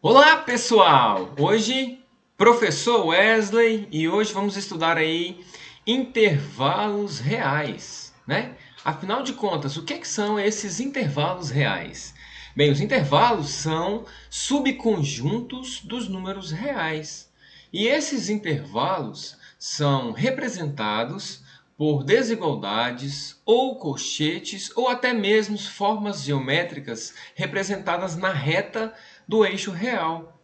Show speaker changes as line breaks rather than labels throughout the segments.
Olá, pessoal! Hoje, professor Wesley, e hoje vamos estudar aí intervalos reais, né? Afinal de contas, o que é que são esses intervalos reais? Bem, os intervalos são subconjuntos dos números reais. E esses intervalos são representados por desigualdades ou colchetes ou até mesmo formas geométricas representadas na reta do eixo real.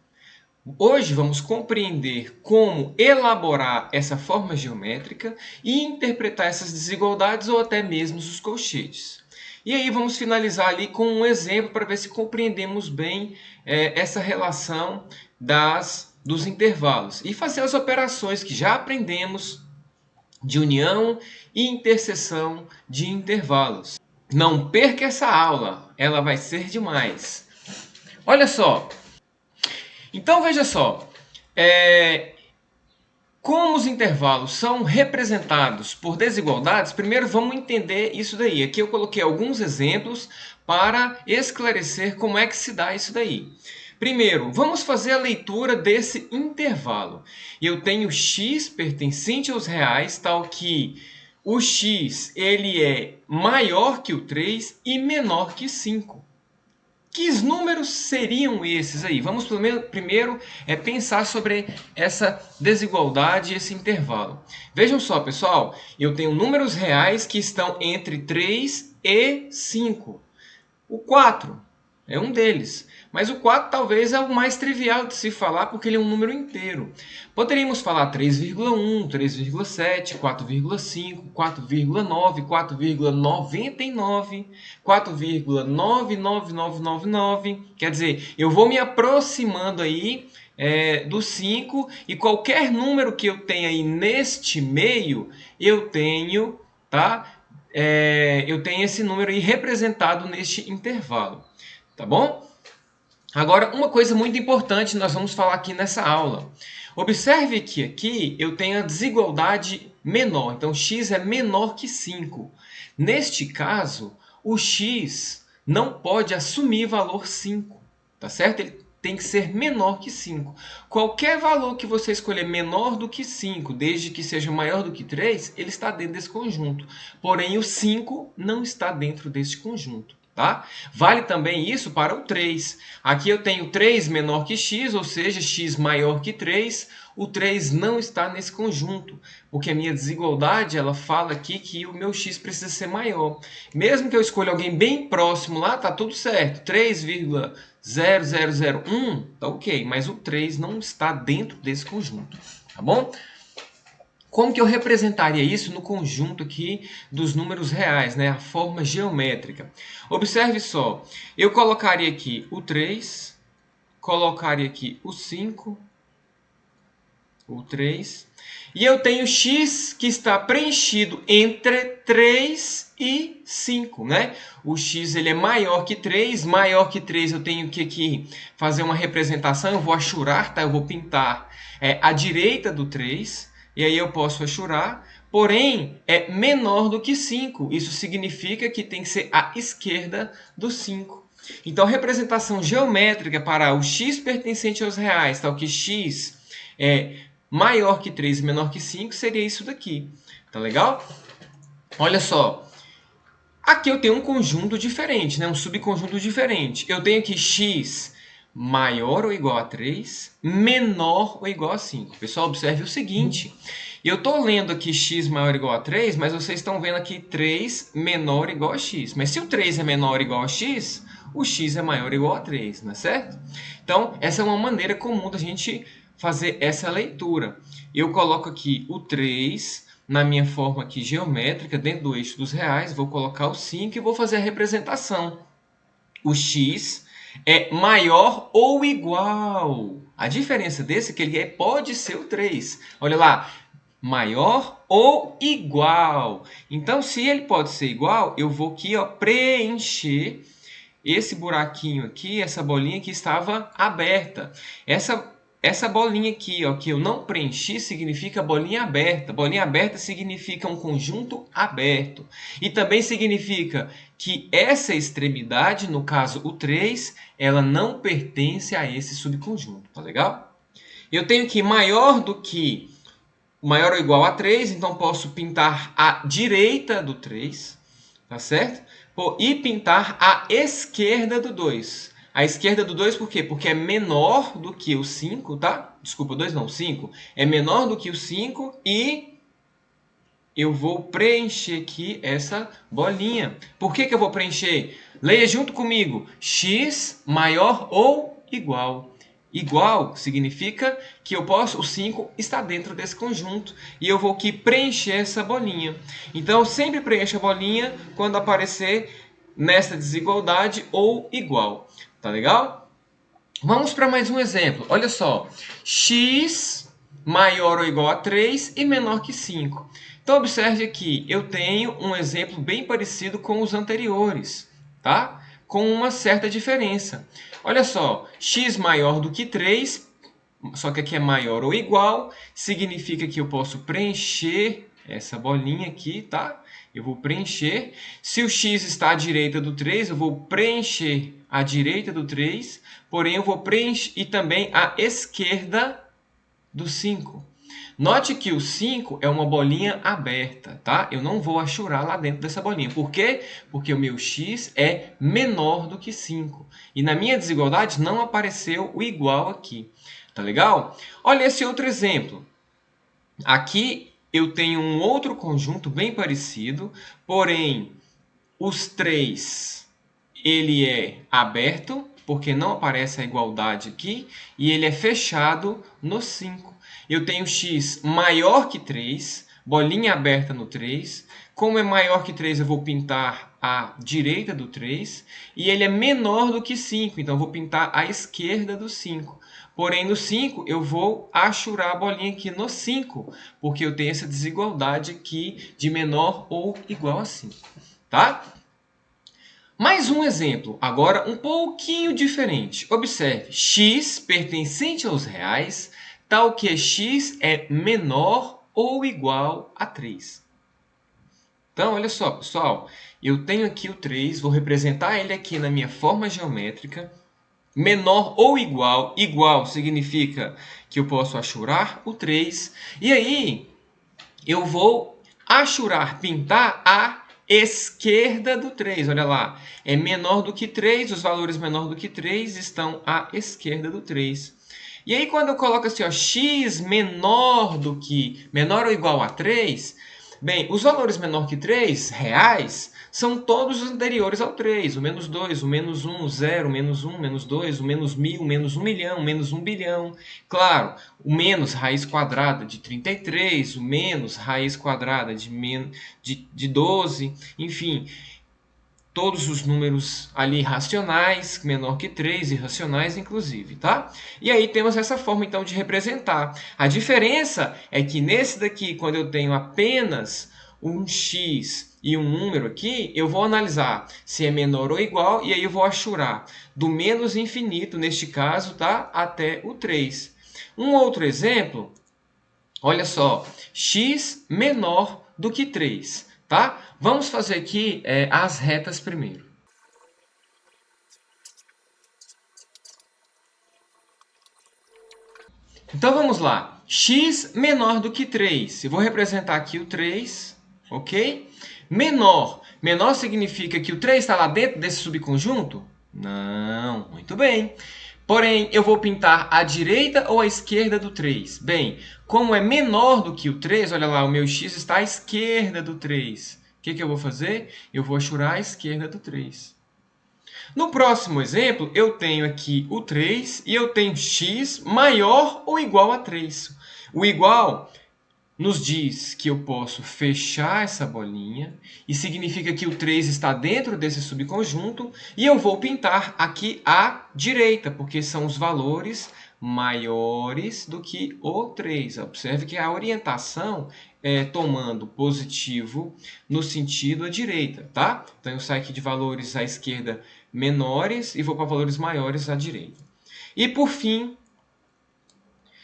Hoje vamos compreender como elaborar essa forma geométrica e interpretar essas desigualdades ou até mesmo os colchetes. E aí vamos finalizar ali com um exemplo para ver se compreendemos bem essa relação dos intervalos e fazer as operações que já aprendemos de união e interseção de intervalos. Não perca essa aula, ela vai ser demais. Olha só, então veja só, como os intervalos são representados por desigualdades, primeiro vamos entender isso daí. Aqui eu coloquei alguns exemplos para esclarecer como é que se dá isso daí. Primeiro, vamos fazer a leitura desse intervalo. Eu tenho x pertencente aos reais, tal que o x ele é maior que o 3 e menor que 5. Que números seriam esses aí? Vamos primeiro pensar sobre essa desigualdade, esse intervalo. Vejam só, pessoal, eu tenho números reais que estão entre 3 e 5. O 4 é um deles. Mas o 4 talvez é o mais trivial de se falar porque ele é um número inteiro. Poderíamos falar 3,1, 3,7, 4,5, 4,9, 4,99, 4,99999. Quer dizer, eu vou me aproximando aí do 5 e qualquer número que eu tenha aí neste meio, eu tenho, tá? Eu tenho esse número aí representado neste intervalo. Tá bom? Agora, uma coisa muito importante nós vamos falar aqui nessa aula. Observe que aqui eu tenho a desigualdade menor. Então, x é menor que 5. Neste caso, o x não pode assumir valor 5. Tá certo? Ele tem que ser menor que 5. Qualquer valor que você escolher menor do que 5, desde que seja maior do que 3, ele está dentro desse conjunto. Porém, o 5 não está dentro deste conjunto. Tá? Vale também isso para o 3. Aqui eu tenho 3 menor que x, ou seja, x maior que 3. O 3 não está nesse conjunto, porque a minha desigualdade ela fala aqui que o meu x precisa ser maior. Mesmo que eu escolha alguém bem próximo lá, tá tudo certo. 3,0001, tá ok, mas o 3 não está dentro desse conjunto, tá bom? Como que eu representaria isso no conjunto aqui dos números reais, né? A forma geométrica. Observe só, eu colocaria aqui o 3, colocaria aqui o 5, o 3, e eu tenho x que está preenchido entre 3 e 5, né? O x ele é maior que 3 eu tenho que aqui fazer uma representação, eu vou achurar, tá? Eu vou pintar à direita do 3, e aí eu posso achurar, porém é menor do que 5. Isso significa que tem que ser à esquerda do 5. Então, a representação geométrica para o x pertencente aos reais, tal que x é maior que 3 e menor que 5, seria isso daqui. Tá legal? Olha só. Aqui eu tenho um conjunto diferente, né? Um subconjunto diferente. Eu tenho aqui x maior ou igual a 3, menor ou igual a 5. Pessoal, observe o seguinte. Eu estou lendo aqui x maior ou igual a 3, mas vocês estão vendo aqui 3 menor ou igual a x. Mas se o 3 é menor ou igual a x, o x é maior ou igual a 3, não é certo? Então, essa é uma maneira comum da gente fazer essa leitura. Eu coloco aqui o 3 na minha forma aqui geométrica, dentro do eixo dos reais, vou colocar o 5 e vou fazer a representação. O x é maior ou igual. A diferença desse é que ele pode ser o 3. Olha lá, maior ou igual. Então, se ele pode ser igual, eu vou aqui preencher esse buraquinho aqui, essa bolinha que estava aberta. Essa essa bolinha aqui, ó, que eu não preenchi, significa bolinha aberta. Bolinha aberta significa um conjunto aberto. E também significa que essa extremidade, no caso o 3, ela não pertence a esse subconjunto. Tá legal? Eu tenho que maior ou igual a 3, então posso pintar a direita do 3, tá certo? E pintar a esquerda do 2. A esquerda do 2 por quê? Porque é menor do que o 5, tá? Desculpa, 2 não, 5. É menor do que o 5 e eu vou preencher aqui essa bolinha. Por que eu vou preencher? Leia junto comigo. X maior ou igual. Igual significa que o 5 está dentro desse conjunto. E eu vou aqui preencher essa bolinha. Então, eu sempre preencho a bolinha quando aparecer nessa desigualdade ou igual. Tá legal? Vamos para mais um exemplo. Olha só. X maior ou igual a 3 e menor que 5. Então, observe aqui. Eu tenho um exemplo bem parecido com os anteriores, tá? Com uma certa diferença. Olha só. X maior do que 3, só que aqui é maior ou igual, significa que eu posso preencher essa bolinha aqui, tá? Eu vou preencher. Se o x está à direita do 3, eu vou preencher a direita do 3, porém eu vou preencher e também a esquerda do 5. Note que o 5 é uma bolinha aberta, tá? Eu não vou achurar lá dentro dessa bolinha. Por quê? Porque o meu x é menor do que 5. E na minha desigualdade não apareceu o igual aqui. Tá legal? Olha esse outro exemplo. Aqui eu tenho um outro conjunto bem parecido, porém os 3 ele é aberto, porque não aparece a igualdade aqui, e ele é fechado no 5. Eu tenho x maior que 3, bolinha aberta no 3. Como é maior que 3, eu vou pintar a direita do 3. E ele é menor do que 5, então eu vou pintar a esquerda do 5. Porém, no 5, eu vou achurar a bolinha aqui no 5, porque eu tenho essa desigualdade aqui de menor ou igual a 5. Tá? Mais um exemplo, agora um pouquinho diferente. Observe, x pertencente aos reais, tal que x é menor ou igual a 3. Então, olha só, pessoal. Eu tenho aqui o 3, vou representar ele aqui na minha forma geométrica. Menor ou igual. Igual significa que eu posso achurar o 3. E aí, eu vou achurar, pintar a esquerda do 3. Olha lá. É menor do que 3. Os valores menor do que 3 estão à esquerda do 3. E aí, quando eu coloco assim, ó, x menor ou igual a 3, bem, os valores menor que 3, reais, são todos os anteriores ao 3. O menos 2, o menos 1, o 0, o menos 1, o menos 2, o menos 1000, o menos 1 milhão, o menos 1 bilhão. Claro, o menos raiz quadrada de 33, o menos raiz quadrada de 12, enfim, todos os números ali racionais, menor que 3, irracionais inclusive, tá? E aí temos essa forma então de representar. A diferença é que nesse daqui, quando eu tenho apenas um x e um número aqui, eu vou analisar se é menor ou igual, e aí eu vou achurar do menos infinito, neste caso, tá? Até o 3. Um outro exemplo, olha só, x menor do que 3. Tá? Vamos fazer aqui as retas primeiro. Então vamos lá. X menor do que 3. Eu vou representar aqui o 3, ok? Menor. Menor significa que o 3 está lá dentro desse subconjunto? Não, muito bem. Porém, eu vou pintar a direita ou a esquerda do 3? Bem, como é menor do que o 3, olha lá, o meu x está à esquerda do 3. O que eu vou fazer? Eu vou achurar a esquerda do 3. No próximo exemplo, eu tenho aqui o 3 e eu tenho x maior ou igual a 3. O igual nos diz que eu posso fechar essa bolinha e significa que o 3 está dentro desse subconjunto e eu vou pintar aqui à direita, porque são os valores maiores do que o 3. Observe que a orientação é tomando positivo no sentido à direita, tá? Então eu saio aqui de valores à esquerda menores e vou para valores maiores à direita. E por fim,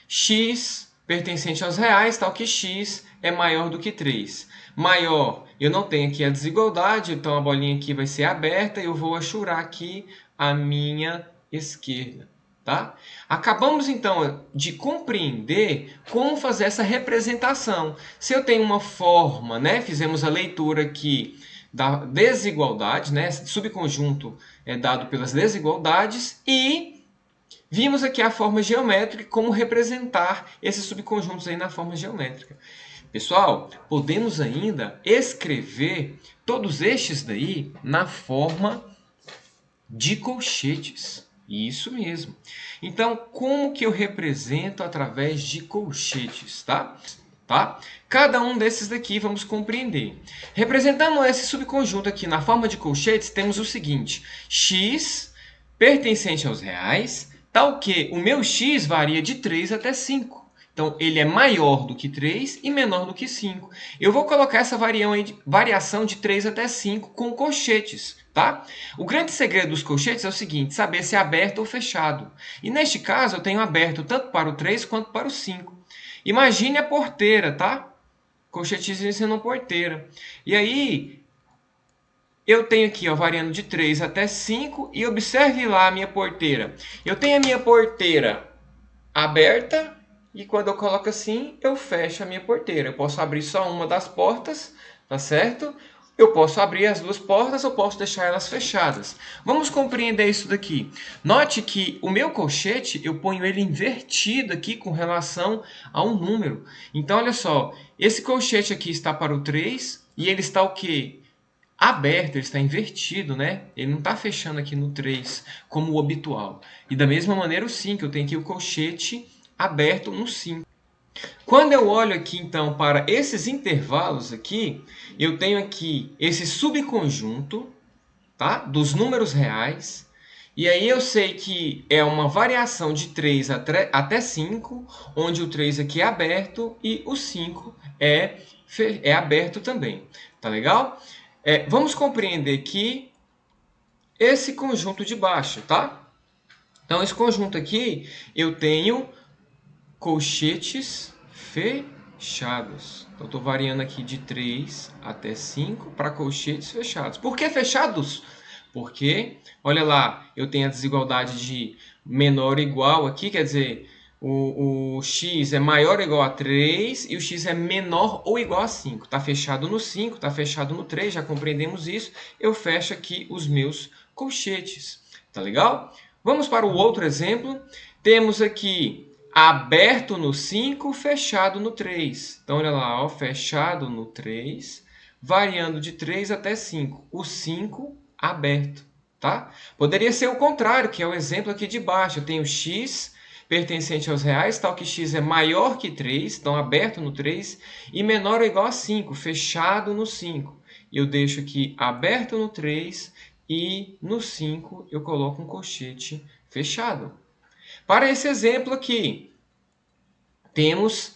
x pertencente aos reais, tal que x é maior do que 3. Maior, eu não tenho aqui a desigualdade, então a bolinha aqui vai ser aberta e eu vou achurar aqui a minha esquerda. Tá? Acabamos então de compreender como fazer essa representação. Se eu tenho uma forma, né? Fizemos a leitura aqui da desigualdade, né? Subconjunto é dado pelas desigualdades e vimos aqui a forma geométrica, como representar esses subconjuntos aí na forma geométrica. Pessoal, podemos ainda escrever todos estes daí na forma de colchetes. Isso mesmo. Então, como que eu represento através de colchetes, tá? Cada um desses daqui vamos compreender. Representando esse subconjunto aqui na forma de colchetes, temos o seguinte: x pertencente aos reais, tal que o meu x varia de 3 até 5. Então, ele é maior do que 3 e menor do que 5. Eu vou colocar essa variação de 3 até 5 com colchetes, tá? O grande segredo dos colchetes é o seguinte: saber se é aberto ou fechado. E neste caso, eu tenho aberto tanto para o 3 quanto para o 5. Imagine a porteira, tá? Colchetezinho sendo porteira. E aí, eu tenho aqui, ó, variando de 3 até 5. E observe lá a minha porteira. Eu tenho a minha porteira aberta. E quando eu coloco assim, eu fecho a minha porteira. Eu posso abrir só uma das portas, tá certo? Eu posso abrir as duas portas ou posso deixar elas fechadas. Vamos compreender isso daqui. Note que o meu colchete, eu ponho ele invertido aqui com relação a um número. Então, olha só, esse colchete aqui está para o 3 e ele está o quê? Aberto, ele está invertido, né? Ele não está fechando aqui no 3, como o habitual. E da mesma maneira o 5, eu tenho aqui o colchete aberto no 5. Quando eu olho aqui, então, para esses intervalos aqui, eu tenho aqui esse subconjunto, tá? Dos números reais. E aí eu sei que é uma variação de 3 até 5, onde o 3 aqui é aberto e o 5 é aberto também. Tá legal? Vamos compreender aqui esse conjunto de baixo, tá? Então, esse conjunto aqui, eu tenho colchetes fechados. Então, estou variando aqui de 3 até 5 para colchetes fechados. Por que fechados? Porque, olha lá, eu tenho a desigualdade de menor ou igual aqui, quer dizer, o x é maior ou igual a 3 e o x é menor ou igual a 5. Está fechado no 5, está fechado no 3, já compreendemos isso. Eu fecho aqui os meus colchetes. Tá legal? Vamos para o outro exemplo. Temos aqui aberto no 5, fechado no 3. Então, olha lá, ó, fechado no 3, variando de 3 até 5. O 5 aberto, tá? Poderia ser o contrário, que é o exemplo aqui de baixo. Eu tenho x pertencente aos reais, tal que x é maior que 3, então aberto no 3, e menor ou igual a 5, fechado no 5. Eu deixo aqui aberto no 3 e no 5 eu coloco um colchete fechado. Para esse exemplo aqui, temos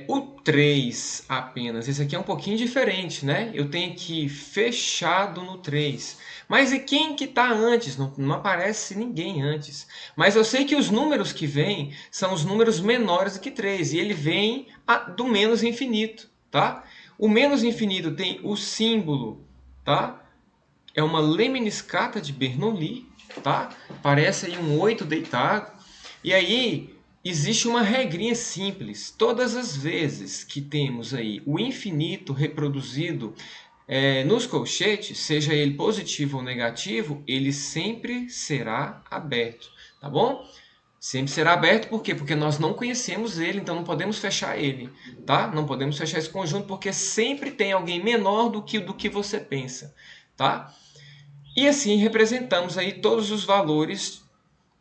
o 3 apenas. Esse aqui é um pouquinho diferente, né? Eu tenho aqui fechado no 3. Mas e quem que está antes? Não aparece ninguém antes. Mas eu sei que os números que vêm são os números menores do que 3. E ele vem do menos infinito, tá? O menos infinito tem o símbolo, tá? É uma lemniscata de Bernoulli, tá? Parece aí um 8 deitado. E aí existe uma regrinha simples. Todas as vezes que temos aí o infinito reproduzido nos colchetes, seja ele positivo ou negativo, ele sempre será aberto, tá bom? Sempre será aberto, por quê? Porque nós não conhecemos ele, então não podemos fechar ele, tá? Não podemos fechar esse conjunto, porque sempre tem alguém menor do que você pensa, tá? E assim representamos aí todos os valores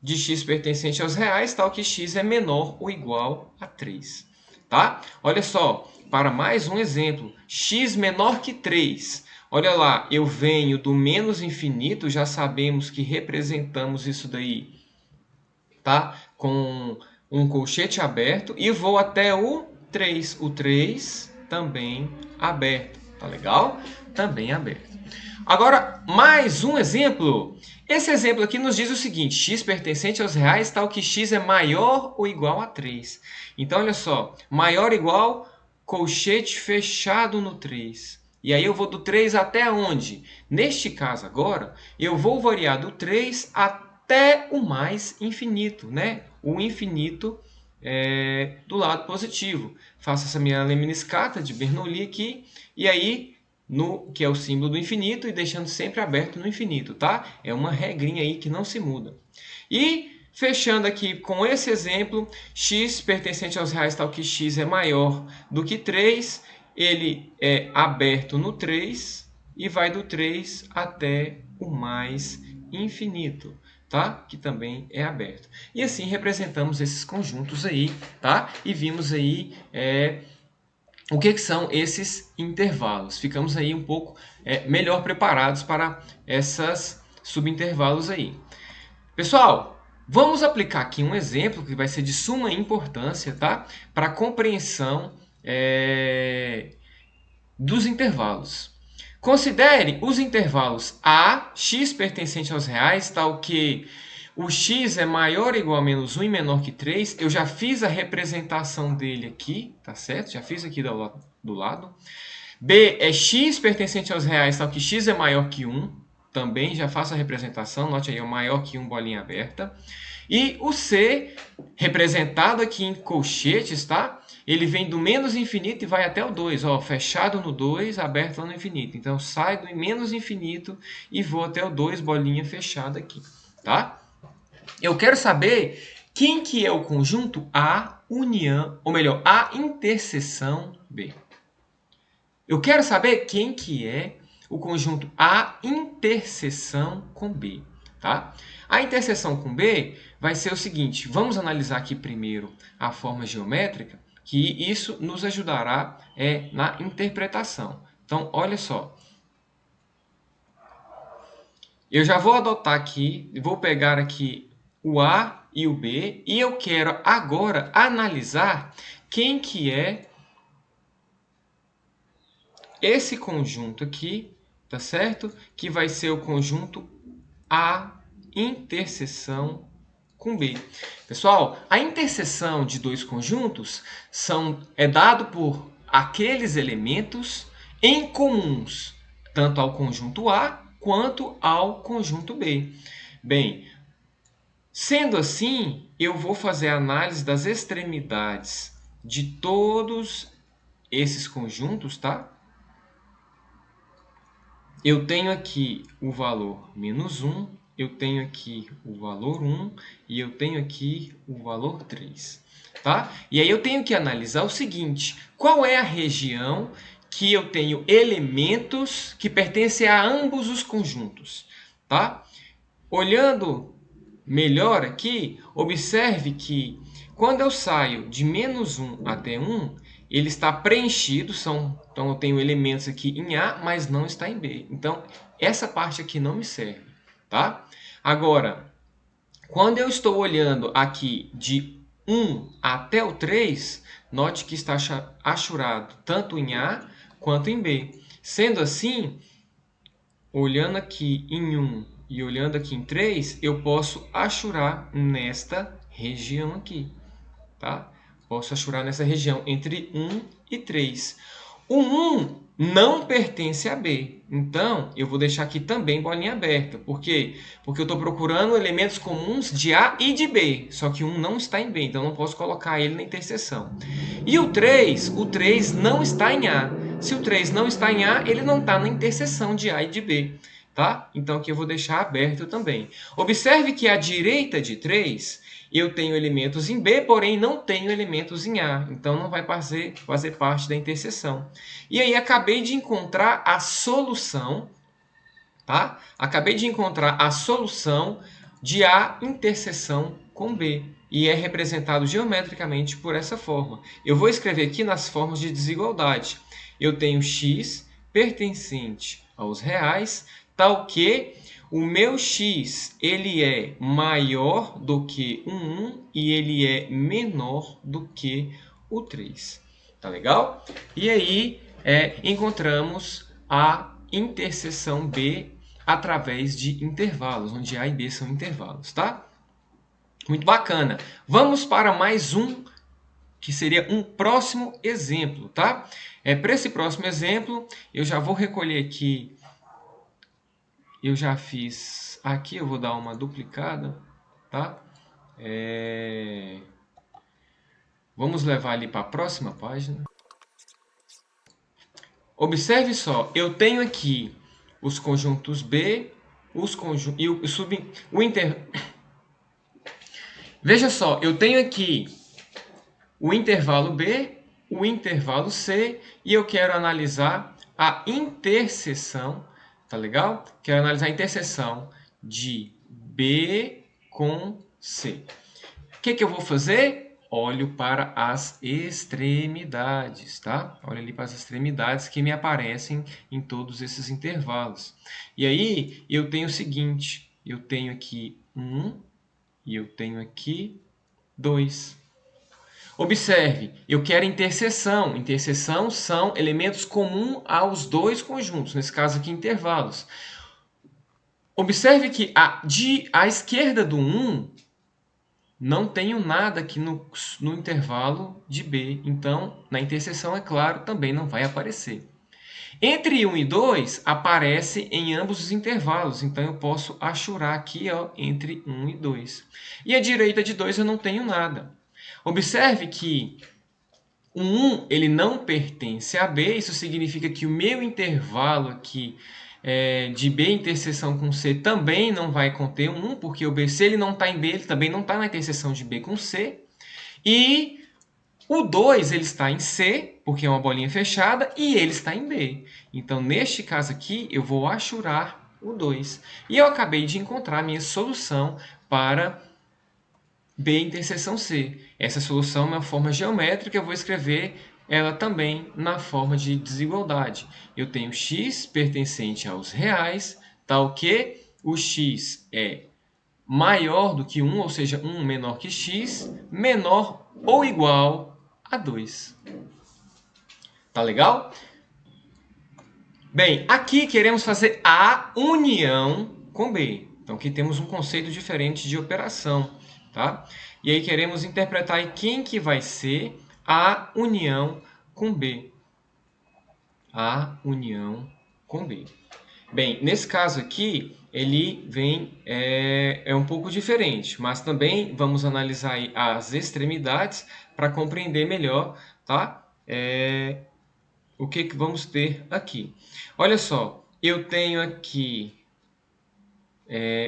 de x pertencente aos reais, tal que x é menor ou igual a 3. Tá? Olha só, para mais um exemplo, x menor que 3. Olha lá, eu venho do menos infinito, já sabemos que representamos isso daí, tá? Com um colchete aberto, e vou até o 3. O 3 também aberto. Tá legal? Também é aberto. Agora, mais um exemplo. Esse exemplo aqui nos diz o seguinte: x pertencente aos reais, tal que x é maior ou igual a 3. Então, olha só, maior ou igual, colchete fechado no 3. E aí eu vou do 3 até onde? Neste caso agora, eu vou variar do 3 até o mais infinito, né? O infinito do lado positivo. Faço essa minha lemniscata de Bernoulli aqui, e aí, que é o símbolo do infinito, e deixando sempre aberto no infinito, tá? É uma regrinha aí que não se muda. E fechando aqui com esse exemplo, x pertencente aos reais, tal que x é maior do que 3, ele é aberto no 3 e vai do 3 até o mais infinito, tá? Que também é aberto. E assim representamos esses conjuntos aí, tá? E vimos aí o que são esses intervalos. Ficamos aí um pouco melhor preparados para essas subintervalos aí. Pessoal, vamos aplicar aqui um exemplo que vai ser de suma importância, tá? Para a compreensão dos intervalos. Considere os intervalos A, x pertencente aos reais, tal que o x é maior ou igual a menos 1 e menor que 3. Eu já fiz a representação dele aqui, tá certo? Já fiz aqui do lado. B é x pertencente aos reais, tal que x é maior que 1. Também já faço a representação, note aí, é maior que 1, bolinha aberta. E o C, representado aqui em colchetes, tá? Ele vem do menos infinito e vai até o 2, ó, fechado no 2, aberto lá no infinito. Então, sai do menos infinito e vou até o 2, bolinha fechada aqui, tá? Eu quero saber quem que é o conjunto A união, ou melhor, A interseção B. Eu quero saber quem que é o conjunto A interseção com B, tá? A interseção com B vai ser o seguinte, vamos analisar aqui primeiro a forma geométrica, que isso nos ajudará na interpretação. Então, olha só. Eu já vou adotar aqui, vou pegar aqui o A e o B, e eu quero agora analisar quem que é esse conjunto aqui, tá certo? Que vai ser o conjunto A interseção com B. Pessoal, a interseção de dois conjuntos é dado por aqueles elementos em comuns, tanto ao conjunto A quanto ao conjunto B. Bem, sendo assim, eu vou fazer a análise das extremidades de todos esses conjuntos, tá? Eu tenho aqui o valor menos 1, eu tenho aqui o valor 1 e eu tenho aqui o valor 3. Tá? E aí eu tenho que analisar o seguinte, qual é a região que eu tenho elementos que pertencem a ambos os conjuntos? Tá? Olhando melhor aqui, observe que quando eu saio de menos 1 até 1, ele está preenchido, então eu tenho elementos aqui em A, mas não está em B. Então, essa parte aqui não me serve, tá? Agora, quando eu estou olhando aqui de 1 até o 3, note que está achurado tanto em A quanto em B. Sendo assim, olhando aqui em 1 e olhando aqui em 3, eu posso achurar nesta região aqui, tá? Posso achurar nessa região entre 1 e 3. O 1 não pertence a B. Então, eu vou deixar aqui também bolinha aberta. Por quê? Porque eu estou procurando elementos comuns de A e de B. Só que 1 não está em B, então eu não posso colocar ele na interseção. E o 3 não está em A. Se o 3 não está em A, ele não está na interseção de A e de B. Tá? Então, aqui eu vou deixar aberto também. Observe que à direita de 3, eu tenho elementos em B, porém não tenho elementos em A. Então, não vai fazer parte da interseção. E aí, acabei de encontrar a solução, tá? Acabei de encontrar a solução de A interseção com B. E é representado geometricamente por essa forma. Eu vou escrever aqui nas formas de desigualdade. Eu tenho x pertencente aos reais, tal que o meu x ele é maior do que o 1 e ele é menor do que o 3. Tá legal? E aí, encontramos a interseção B através de intervalos, onde A e B são intervalos, tá? Muito bacana. Vamos para mais um, que seria um próximo exemplo, tá? Para esse próximo exemplo, eu já vou recolher aqui, eu já fiz aqui, eu vou dar uma duplicada, tá? Vamos levar ali para a próxima página. Observe só, eu tenho aqui os conjuntos B, e o inter... Veja só, eu tenho aqui o intervalo B, o intervalo C, e eu quero analisar a interseção, tá legal? Quero analisar a interseção de B com C. O que eu vou fazer? Olho para as extremidades, tá? Olha ali para as extremidades que me aparecem em todos esses intervalos. E aí eu tenho o seguinte, eu tenho aqui 1 e eu tenho aqui 2. Observe, eu quero interseção. Interseção são elementos comuns aos dois conjuntos, nesse caso aqui intervalos. Observe que à esquerda do 1, não tenho nada aqui no intervalo de B. Então, na interseção, é claro, também não vai aparecer. Entre 1 e 2, aparece em ambos os intervalos. Então, eu posso achurar aqui entre 1 e 2. E à direita de 2 eu não tenho nada. Observe que o 1 ele não pertence a B. Isso significa que o meu intervalo aqui de B interseção com C também não vai conter um 1, porque o B, se ele não está em B, ele também não está na interseção de B com C. E o 2 ele está em C, porque é uma bolinha fechada, e ele está em B. Então, neste caso aqui, eu vou achurar o 2. E eu acabei de encontrar a minha solução para B interseção C. Essa solução é uma forma geométrica, eu vou escrever ela também na forma de desigualdade. Eu tenho x pertencente aos reais, tal que o x é maior do que 1, ou seja, 1 menor que x, menor ou igual a 2. Tá legal? Bem, aqui queremos fazer a união com B. Então aqui temos um conceito diferente de operação, tá? E aí queremos interpretar aí quem que vai ser a união com B. A união com B. Bem, nesse caso aqui, ele vem é um pouco diferente, mas também vamos analisar aí as extremidades para compreender melhor, tá? O que vamos ter aqui. Olha só, eu tenho aqui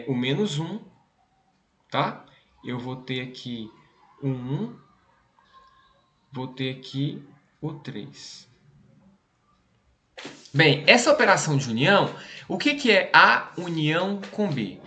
o menos 1, tá? Eu vou ter aqui o 1, vou ter aqui o 3. Bem, essa operação de união, o que é a união com B?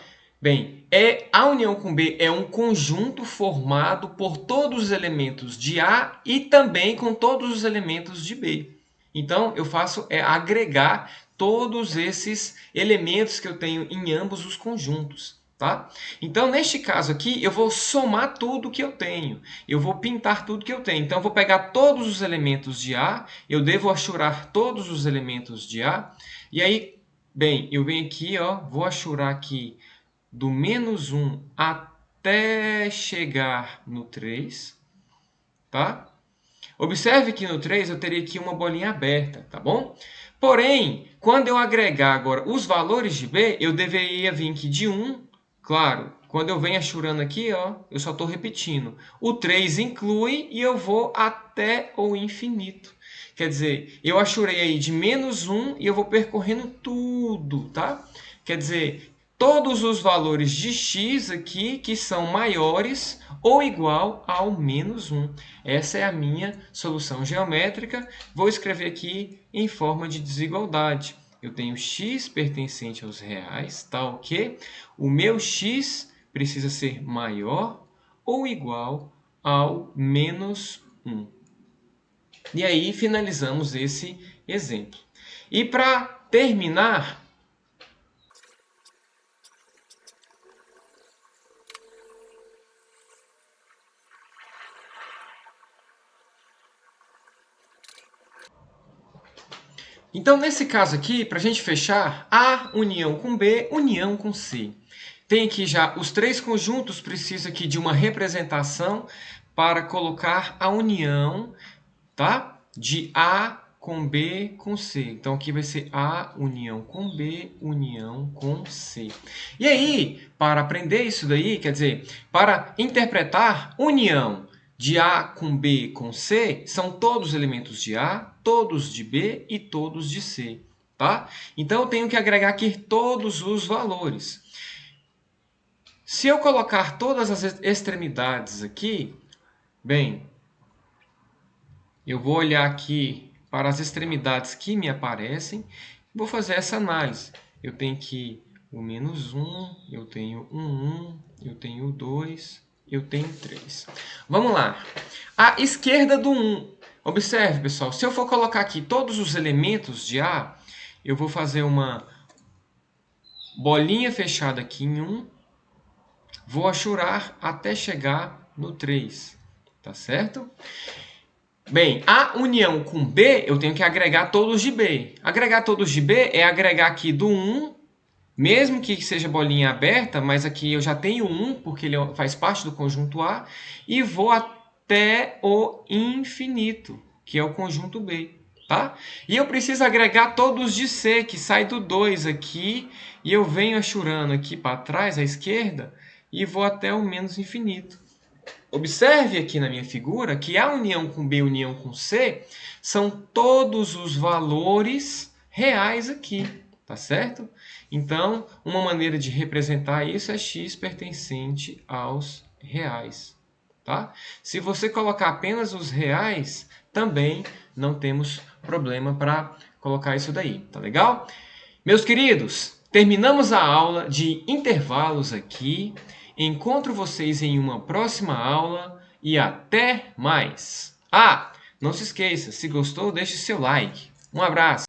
Bem, a união com B é um conjunto formado por todos os elementos de A e também com todos os elementos de B. Então, eu faço agregar todos esses elementos que eu tenho em ambos os conjuntos. Tá? Então, neste caso aqui, eu vou somar tudo que eu tenho. Eu vou pintar tudo que eu tenho. Então, eu vou pegar todos os elementos de A, eu devo achurar todos os elementos de A. E aí, bem, eu venho aqui, vou achurar aqui do menos 1 até chegar no 3. Tá? Observe que no 3 eu teria aqui uma bolinha aberta, tá bom? Porém, quando eu agregar agora os valores de B, eu deveria vir aqui de 1. Claro, quando eu venho achurando aqui, eu só estou repetindo. O 3 inclui e eu vou até o infinito. Quer dizer, eu achurei aí de menos 1 e eu vou percorrendo tudo, tá? Quer dizer, todos os valores de x aqui que são maiores ou igual ao menos 1. Essa é a minha solução geométrica. Vou escrever aqui em forma de desigualdade. Eu tenho x pertencente aos reais, tal que o meu x precisa ser maior ou igual ao menos 1. E aí finalizamos esse exemplo. E para terminar, Então, nesse caso aqui, para a gente fechar, A união com B, união com C. Tem aqui já os três conjuntos, precisa aqui de uma representação para colocar a união, tá? De A com B com C. Então, aqui vai ser A união com B, união com C. E aí, para aprender isso daí, quer dizer, para interpretar união de A com B com C, são todos elementos de A, todos de B e todos de C, tá? Então, eu tenho que agregar aqui todos os valores. Se eu colocar todas as extremidades aqui, bem, eu vou olhar aqui para as extremidades que me aparecem, vou fazer essa análise. Eu tenho aqui o menos 1, eu tenho um 1, eu tenho 2, eu tenho 3. Vamos lá. À esquerda do 1, observe, pessoal, se eu for colocar aqui todos os elementos de A, eu vou fazer uma bolinha fechada aqui em 1, vou achurar até chegar no 3, tá certo? Bem, a união com B, eu tenho que agregar todos de B. Agregar todos de B é agregar aqui do 1, mesmo que seja bolinha aberta, mas aqui eu já tenho 1, porque ele faz parte do conjunto A, e vou até o infinito, que é o conjunto B, tá? E eu preciso agregar todos de C, que sai do 2 aqui, e eu venho achurando aqui para trás, à esquerda, e vou até o menos infinito. Observe aqui na minha figura que a união com B e união com C são todos os valores reais aqui, tá certo? Então, uma maneira de representar isso é x pertencente aos reais, tá? Se você colocar apenas os reais, também não temos problema para colocar isso daí, tá legal? Meus queridos, terminamos a aula de intervalos aqui. Encontro vocês em uma próxima aula e até mais! Ah, não se esqueça, se gostou, deixe seu like. Um abraço!